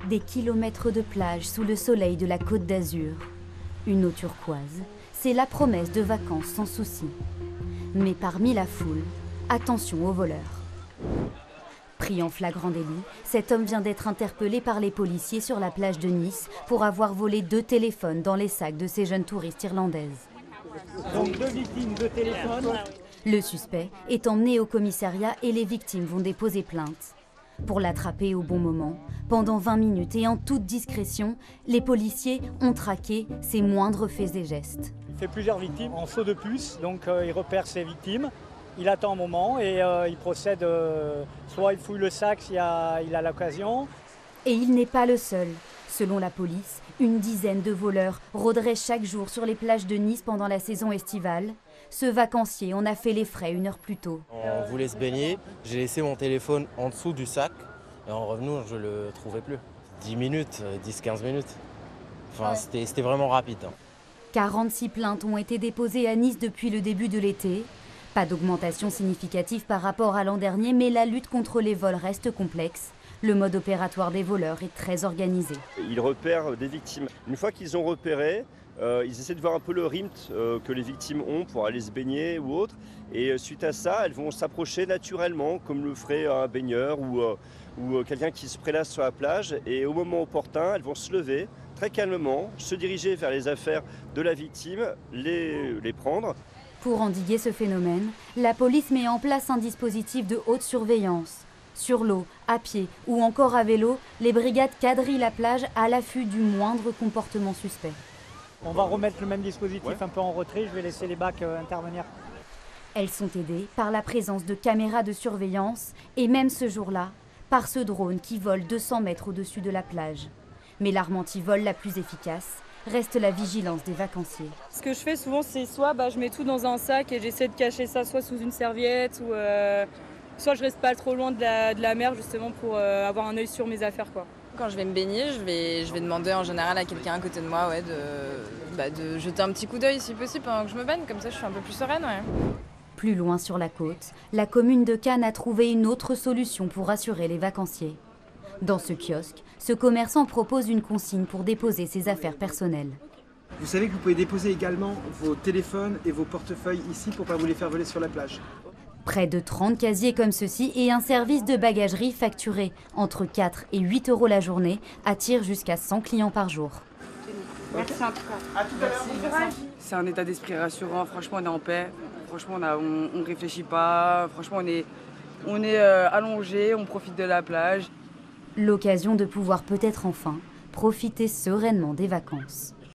Des kilomètres de plage sous le soleil de la Côte d'Azur. Une eau turquoise, c'est la promesse de vacances sans souci. Mais parmi la foule, attention aux voleurs. Pris en flagrant délit, cet homme vient d'être interpellé par les policiers sur la plage de Nice pour avoir volé 2 téléphones dans les sacs de ces jeunes touristes irlandaises. Donc 2 victimes, 2 téléphones. Le suspect est emmené au commissariat et les victimes vont déposer plainte. Pour l'attraper au bon moment, pendant 20 minutes et en toute discrétion, les policiers ont traqué ses moindres faits et gestes. Il fait plusieurs victimes en saut de puce, donc il repère ses victimes, il attend un moment et il procède, soit il fouille le sac s'il a l'occasion. Et il n'est pas le seul. Selon la police, une dizaine de voleurs rôderaient chaque jour sur les plages de Nice pendant la saison estivale. Ce vacancier en a fait les frais 1 heure plus tôt. On voulait se baigner, j'ai laissé mon téléphone en dessous du sac et en revenant, je ne le trouvais plus. 10 minutes, 10-15 minutes. Enfin, c'était vraiment rapide. 46 plaintes ont été déposées à Nice depuis le début de l'été. Pas d'augmentation significative par rapport à l'an dernier, mais la lutte contre les vols reste complexe. Le mode opératoire des voleurs est très organisé. Ils repèrent des victimes. Une fois qu'ils ont repéré, ils essaient de voir un peu le rythme que les victimes ont pour aller se baigner ou autre. Et suite à ça, elles vont s'approcher naturellement, comme le ferait un baigneur ou quelqu'un qui se prélasse sur la plage. Et au moment opportun, elles vont se lever très calmement, se diriger vers les affaires de la victime, les prendre. Pour endiguer ce phénomène, la police met en place un dispositif de haute surveillance. Sur l'eau, à pied ou encore à vélo, les brigades quadrillent la plage à l'affût du moindre comportement suspect. On va remettre le même dispositif un peu en retrait, je vais laisser les bacs intervenir. Elles sont aidées par la présence de caméras de surveillance et même ce jour-là, par ce drone qui vole 200 mètres au-dessus de la plage. Mais l'arme anti-vol la plus efficace reste la vigilance des vacanciers. Ce que je fais souvent, c'est soit je mets tout dans un sac et j'essaie de cacher ça soit sous une serviette ou soit je reste pas trop loin de la mer justement pour avoir un œil sur mes affaires, quoi. Quand je vais me baigner, je vais demander en général à quelqu'un à côté de moi de jeter un petit coup d'œil si possible pendant que je me baigne, comme ça je suis un peu plus sereine. Ouais. Plus loin sur la côte, la commune de Cannes a trouvé une autre solution pour rassurer les vacanciers. Dans ce kiosque, ce commerçant propose une consigne pour déposer ses affaires personnelles. Vous savez que vous pouvez déposer également vos téléphones et vos portefeuilles ici pour ne pas vous les faire voler sur la plage. Près de 30 casiers comme ceci et un service de bagagerie facturé entre 4 et 8 euros la journée attire jusqu'à 100 clients par jour. Merci en tout cas. À tout à l'heure. C'est un état d'esprit rassurant, franchement on est en paix, franchement on ne réfléchit pas, franchement on est allongé, on profite de la plage. L'occasion de pouvoir peut-être enfin profiter sereinement des vacances.